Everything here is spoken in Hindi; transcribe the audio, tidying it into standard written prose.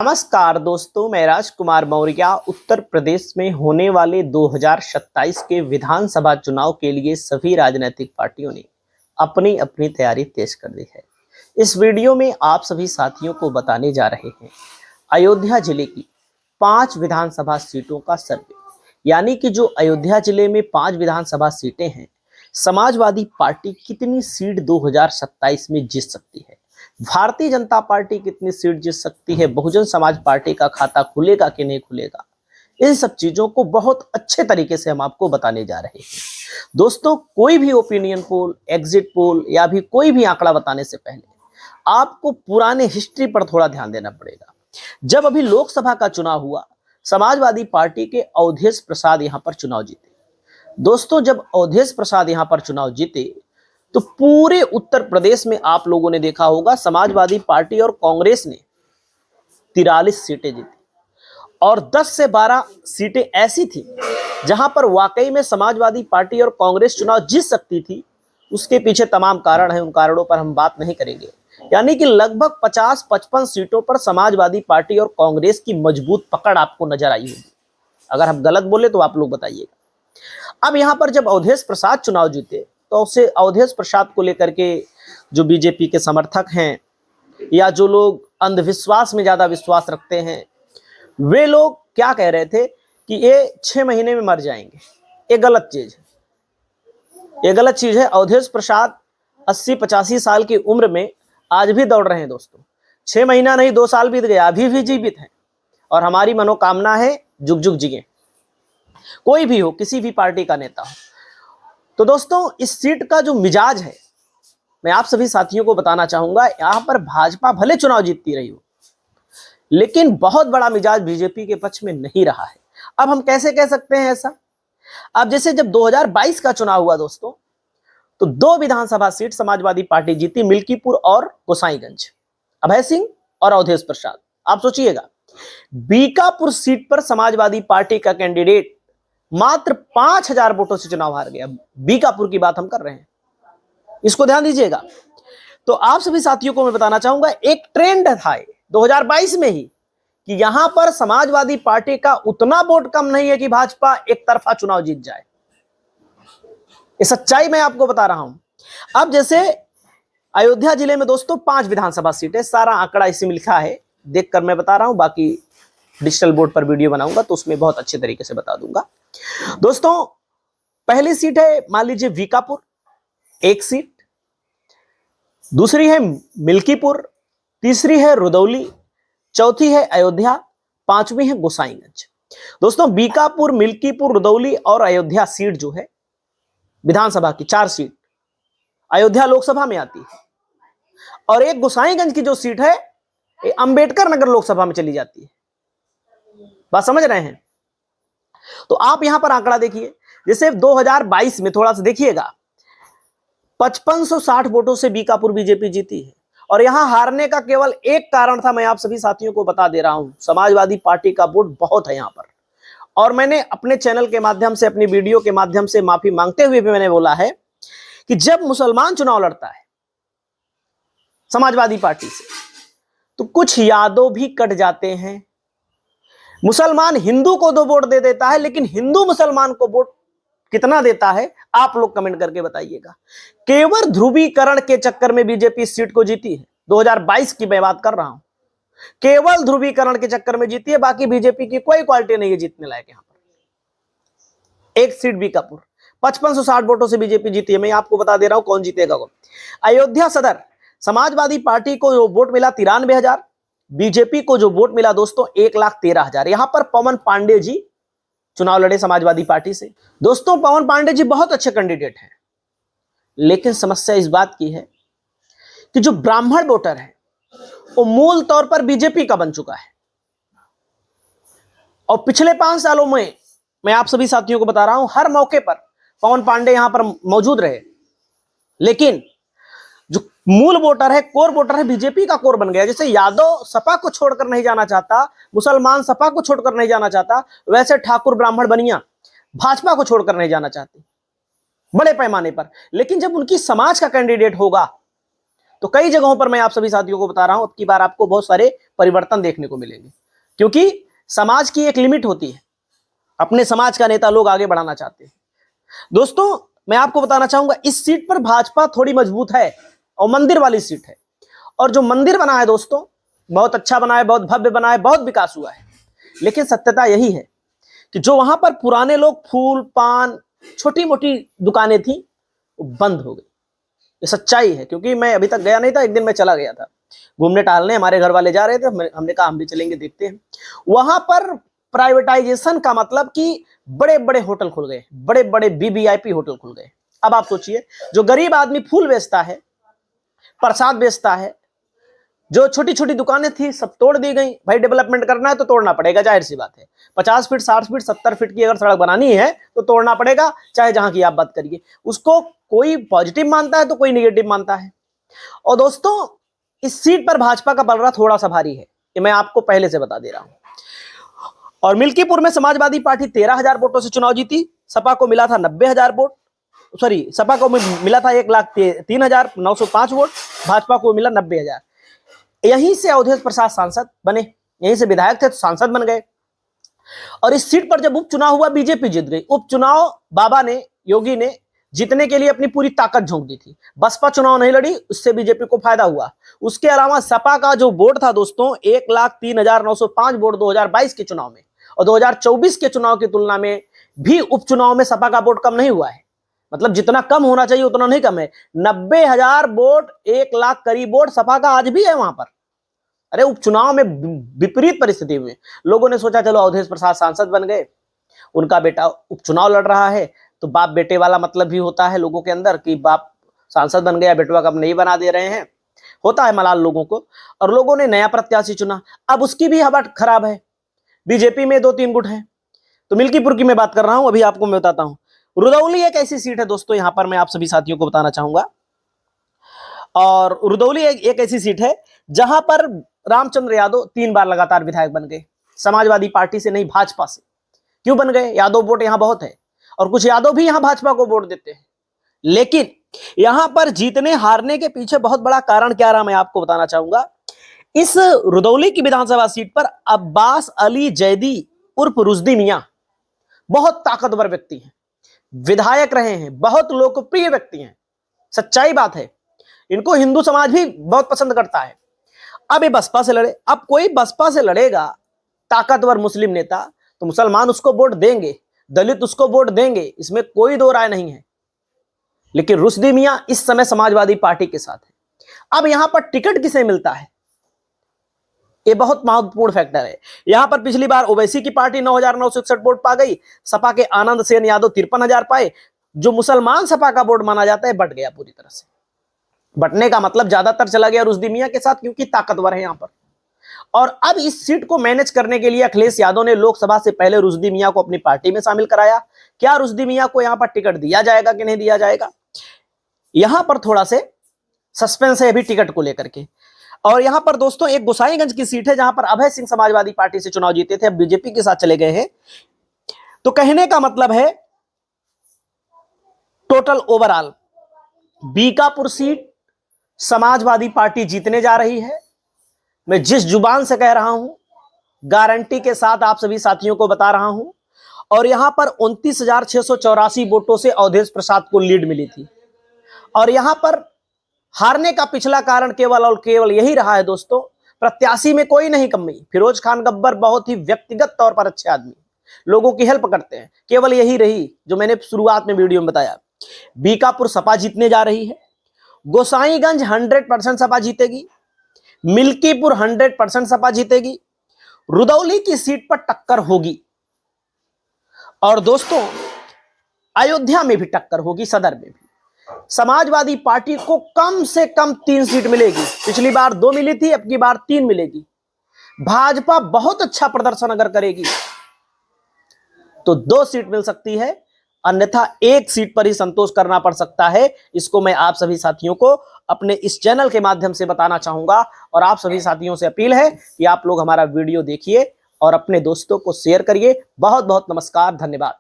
नमस्कार दोस्तों, मैं राजकुमार मौर्य उत्तर प्रदेश में होने वाले 2027 के विधानसभा चुनाव के लिए सभी राजनीतिक पार्टियों ने अपनी अपनी तैयारी तेज कर दी है। इस वीडियो में आप सभी साथियों को बताने जा रहे हैं अयोध्या जिले की 5 विधानसभा सीटों का सर्वे, यानी कि जो अयोध्या जिले में 5 विधानसभा सीटें हैं, समाजवादी पार्टी कितनी सीट 2027 में जीत सकती है, भारतीय जनता पार्टी कितनी सीट जीत सकती है, बहुजन समाज पार्टी का खाता खुलेगा कि नहीं खुलेगा, इन सब चीजों को बहुत अच्छे तरीके से हम आपको बताने जा रहे हैं। दोस्तों, कोई भी ओपिनियन पोल, एग्जिट पोल या भी कोई भी आंकड़ा बताने से पहले आपको पुराने हिस्ट्री पर थोड़ा ध्यान देना पड़ेगा। जब अभी लोकसभा का चुनाव हुआ, समाजवादी पार्टी के अवधेश प्रसाद यहां पर चुनाव जीते। दोस्तों, जब अवधेश प्रसाद यहां पर चुनाव जीते तो पूरे उत्तर प्रदेश में आप लोगों ने देखा होगा समाजवादी पार्टी और कांग्रेस ने 43 सीटें जीती और 10 से 12 सीटें ऐसी थी जहां पर वाकई में समाजवादी पार्टी और कांग्रेस चुनाव जीत सकती थी। उसके पीछे तमाम कारण हैं, उन कारणों पर हम बात नहीं करेंगे। यानी कि लगभग 50-55 सीटों पर समाजवादी पार्टी और कांग्रेस की मजबूत पकड़ आपको नजर आई होगी। अगर हम गलत बोले तो आप लोग बताइएगा। अब यहां पर जब अवधेश प्रसाद चुनाव जीते तो उसे अवधेश प्रसाद को लेकर के जो बीजेपी के समर्थक हैं या जो लोग अंधविश्वास में ज्यादा विश्वास रखते हैं, वे लोग क्या कह रहे थे कि ये 6 महीने में मर जाएंगे। ये गलत चीज है, ये गलत चीज है। अवधेश प्रसाद 80-85 साल की उम्र में आज भी दौड़ रहे हैं दोस्तों। 6 महीना नहीं, 2 साल बीत गया, अभी भी जीवित हैं और हमारी मनोकामना है जुग जुग जिए, कोई भी हो, किसी भी पार्टी का नेता हो। तो दोस्तों, इस सीट का जो मिजाज है मैं आप सभी साथियों को बताना चाहूंगा। यहां पर भाजपा भले चुनाव जीतती रही हो, लेकिन बहुत बड़ा मिजाज बीजेपी के पक्ष में नहीं रहा है। अब हम कैसे कह सकते हैं ऐसा? अब जैसे जब 2022 का चुनाव हुआ दोस्तों, तो 2 विधानसभा सीट समाजवादी पार्टी जीती, मिल्कीपुर और गोसाईगंज, अभय सिंह और अवधेश प्रसाद। आप सोचिएगा, बीकापुर सीट पर समाजवादी पार्टी का कैंडिडेट मात्र 5000 वोटों से चुनाव हार गया। बीकापुर की बात हम कर रहे हैं, इसको ध्यान दीजिएगा। तो आप सभी साथियों को मैं बताना चाहूंगा, एक ट्रेंड था 2022 में ही कि यहां पर समाजवादी पार्टी का उतना वोट कम नहीं है कि भाजपा एक तरफा चुनाव जीत जाए। ये सच्चाई मैं आपको बता रहा हूं। अब जैसे अयोध्या जिले में दोस्तों 5 विधानसभा सीटें, सारा आंकड़ा इसी में लिखा है, देखकर मैं बता रहा हूं, बाकी डिजिटल बोर्ड पर वीडियो बनाऊंगा तो उसमें बहुत अच्छे तरीके से बता दूंगा। दोस्तों, पहली सीट है मान लीजिए बीकापुर, 1 सीट। दूसरी है मिल्कीपुर, तीसरी है रुदौली, चौथी है अयोध्या, 5वीं है गोसाईगंज। दोस्तों, बीकापुर, मिल्कीपुर, रुदौली और अयोध्या सीट जो है विधानसभा की 4 सीट अयोध्या लोकसभा में आती है और एक गोसाईगंज की जो सीट है ये अंबेडकर नगर लोकसभा में चली जाती है। बात समझ रहे हैं? तो आप यहां पर आंकड़ा देखिए, जैसे 2022 में थोड़ा सा देखिएगा, 5560 वोटों से बीकापुर बीजेपी जीती है और यहां हारने का केवल एक कारण था, मैं आप सभी साथियों को बता दे रहा हूं, समाजवादी पार्टी का वोट बहुत है यहां पर। और मैंने अपने चैनल के माध्यम से, अपनी वीडियो के माध्यम से माफी मांगते हुए भी मैंने बोला है कि जब मुसलमान चुनाव लड़ता है समाजवादी पार्टी से तो कुछ यादव भी कट जाते हैं। मुसलमान हिंदू को 2 वोट दे देता है, लेकिन हिंदू मुसलमान को वोट कितना देता है आप लोग कमेंट करके बताइएगा। केवल ध्रुवीकरण के चक्कर में बीजेपी इस सीट को जीती है। 2022 की मैं बात कर रहा हूं, केवल ध्रुवीकरण के चक्कर में जीती है, बाकी बीजेपी की कोई क्वालिटी नहीं है जीतने लायक। यहां पर 1 सीट बीकापुर, 5560 वोटों से बीजेपी जीती है। मैं आपको बता दे रहा हूं कौन जीतेगा वो। अयोध्या सदर, समाजवादी पार्टी को जो वोट मिला 93,000, बीजेपी को जो वोट मिला दोस्तों 1,13,000। यहां पर पवन पांडे जी चुनाव लड़े समाजवादी पार्टी से। दोस्तों, पवन पांडे जी बहुत अच्छे कैंडिडेट हैं, लेकिन समस्या इस बात की है कि जो ब्राह्मण वोटर है वो मूल तौर पर बीजेपी का बन चुका है। और पिछले 5 सालों में मैं आप सभी साथियों को बता रहा हूं, हर मौके पर पवन पांडे यहां पर मौजूद रहे, लेकिन जो मूल वोटर है, कोर वोटर है, बीजेपी का कोर बन गया। जैसे यादव सपा को छोड़कर नहीं जाना चाहता, मुसलमान सपा को छोड़कर नहीं जाना चाहता, वैसे ठाकुर ब्राह्मण बनिया भाजपा को छोड़कर नहीं जाना चाहती बड़े पैमाने पर। लेकिन जब उनकी समाज का कैंडिडेट होगा तो कई जगहों पर मैं आप सभी साथियों को बता रहा हूं, अब की बार आपको बहुत सारे परिवर्तन देखने को मिलेंगे, क्योंकि समाज की एक लिमिट होती है, अपने समाज का नेता लोग आगे बढ़ाना चाहते हैं। दोस्तों मैं आपको बताना चाहूंगा, इस सीट पर भाजपा थोड़ी मजबूत है और मंदिर वाली सीट है, और जो मंदिर बना है दोस्तों बहुत अच्छा बना है, बहुत भव्य बना है, बहुत विकास हुआ है। लेकिन सत्यता यही है कि जो वहां पर पुराने लोग फूल पान छोटी मोटी दुकानें थी वो बंद हो गई। ये सच्चाई है, क्योंकि मैं अभी तक गया नहीं था, एक दिन मैं चला गया था घूमने टहलने, हमारे घर वाले जा रहे थे, हमने कहा हम भी चलेंगे देखते हैं। वहां पर प्राइवेटाइजेशन का मतलब कि बड़े बड़े होटल खुल गए, बड़े बड़े वीवीआईपी होटल खुल गए। अब आप सोचिए, जो गरीब आदमी फूल बेचता है, प्रसाद बेचता है, जो छोटी छोटी दुकानें थी सब तोड़ दी गई। भाई डेवलपमेंट करना है तो तोड़ना पड़ेगा, जाहिर सी बात है। 50 फीट 60 फीट 70 फीट की अगर सड़क बनानी है तो तोड़ना पड़ेगा, चाहे जहां की आप बात करिए। उसको कोई पॉजिटिव मानता है तो कोई निगेटिव मानता है। और दोस्तों इस सीट पर भाजपा का पलड़ा थोड़ा सा भारी है, ये मैं आपको पहले से बता दे रहा हूं। और मिल्कीपुर में समाजवादी पार्टी 13,000 वोटों से चुनाव जीती, सपा को मिला था 90,000 वोट, सॉरी सपा को मिला था 1,03,905 वोट, भाजपा को मिला 90,000। यहीं से अवधेश प्रसाद सांसद बने, यहीं से विधायक थे तो सांसद बन गए। और इस सीट पर जब उपचुनाव हुआ बीजेपी जीत गई। उपचुनाव बाबा ने, योगी ने जीतने के लिए अपनी पूरी ताकत झोंक दी थी। बसपा चुनाव नहीं लड़ी, उससे बीजेपी को फायदा हुआ। उसके अलावा सपा का जो वोट था दोस्तों 1,03,905 वोट 2022 के चुनाव में, और 2024 के चुनाव की तुलना में भी उपचुनाव में सपा का वोट कम नहीं हुआ है। मतलब जितना कम होना चाहिए उतना नहीं कम है। 90,000 वोट, 1 लाख करीब वोट सपा का आज भी है वहां पर। अरे उपचुनाव में विपरीत परिस्थिति में लोगों ने सोचा चलो अवधेश प्रसाद सांसद बन गए, उनका बेटा उपचुनाव लड़ रहा है, तो बाप बेटे वाला मतलब भी होता है लोगों के अंदर कि बाप सांसद बन गया, बेटवा कब नहीं बना दे रहे हैं, होता है मलाल लोगों को। और लोगों ने नया प्रत्याशी चुना, अब उसकी भी हवा खराब है। बीजेपी में 2-3 गुट है। तो मिल्कीपुर की मैं बात कर रहा हूं, अभी आपको मैं बताता हूं। रुदौली एक ऐसी सीट है दोस्तों, यहां पर मैं आप सभी साथियों को बताना चाहूंगा। और रुदौली एक ऐसी सीट है जहां पर रामचंद्र यादव 3 बार लगातार विधायक बन गए, समाजवादी पार्टी से नहीं भाजपा से। क्यों बन गए? यादव वोट यहां बहुत है, और कुछ यादव भी यहां भाजपा को वोट देते हैं। लेकिन यहां पर जीतने हारने के पीछे बहुत बड़ा कारण क्या रहा मैं आपको बताना चाहूंगा। इस रुदौली की विधानसभा सीट पर अब्बास अली जैदी उर्फ रुश्दी मियां बहुत ताकतवर व्यक्ति हैं, विधायक रहे हैं, बहुत लोकप्रिय व्यक्ति हैं। सच्चाई बात है, इनको हिंदू समाज भी बहुत पसंद करता है। अब ये बसपा से लड़े, अब कोई बसपा से लड़ेगा ताकतवर मुस्लिम नेता, तो मुसलमान उसको वोट देंगे, दलित उसको वोट देंगे, इसमें कोई दो राय नहीं है। लेकिन रुश्दी मियां इस समय समाजवादी पार्टी के साथ है। अब यहां पर टिकट किसे मिलता है, ये बहुत महत्वपूर्ण फैक्टर है। यहां पर पिछली बार ओवैसी की पार्टी 9,961 वोट पा गई, सपा के आनंद सेन यादव 53,000 पाए। जो मुसलमान सपा का वोट माना जाता है बट गया पूरी तरह से। बटने का मतलब ज्यादातर चला गया रुश्दी मियां के साथ, क्योंकि ताकतवर है यहां पर। और अब इस सीट को मैनेज करने के लिए अखिलेश यादव ने लोकसभा से पहले रुश्दी मियां को अपनी पार्टी में शामिल कराया। क्या रुश्दी मियां को यहां पर टिकट दिया जाएगा कि नहीं दिया जाएगा, यहां पर थोड़ा से सस्पेंस है अभी टिकट को लेकर के। और यहां पर दोस्तों एक गोसाईगंज की सीट है जहां पर अभय सिंह समाजवादी पार्टी से चुनाव जीते थे, अब बीजेपी के साथ चले गए हैं। तो कहने का मतलब है total overall Bikapur seat Samajwadi party जीतने जा रही है। मैं जिस जुबान से कह रहा हूं गारंटी के साथ आप सभी साथियों को बता रहा हूं। और यहां पर 29,684 वोटों से अवधेश प्रसाद को लीड मिली थी। और यहां पर हारने का पिछला कारण केवल और केवल यही रहा है दोस्तों, प्रत्याशी में कोई नहीं कमी। फिरोज खान गब्बर बहुत ही व्यक्तिगत तौर पर अच्छे आदमी, लोगों की हेल्प करते हैं, केवल यही रही जो मैंने शुरुआत में वीडियो में बताया। बीकापुर सपा जीतने जा रही है, गोसाईगंज 100% सपा जीतेगी, मिल्कीपुर 100% सपा जीतेगी, रुदौली की सीट पर टक्कर होगी, और दोस्तों अयोध्या में भी टक्कर होगी, सदर में भी। समाजवादी पार्टी को कम से कम 3 सीट मिलेगी, पिछली बार 2 मिली थी, अब की बार 3 मिलेगी। भाजपा बहुत अच्छा प्रदर्शन अगर करेगी तो 2 सीट मिल सकती है, अन्यथा 1 सीट पर ही संतोष करना पड़ सकता है। इसको मैं आप सभी साथियों को अपने इस चैनल के माध्यम से बताना चाहूंगा। और आप सभी साथियों से अपील है कि आप लोग हमारा वीडियो देखिए और अपने दोस्तों को शेयर करिए। बहुत बहुत नमस्कार, धन्यवाद।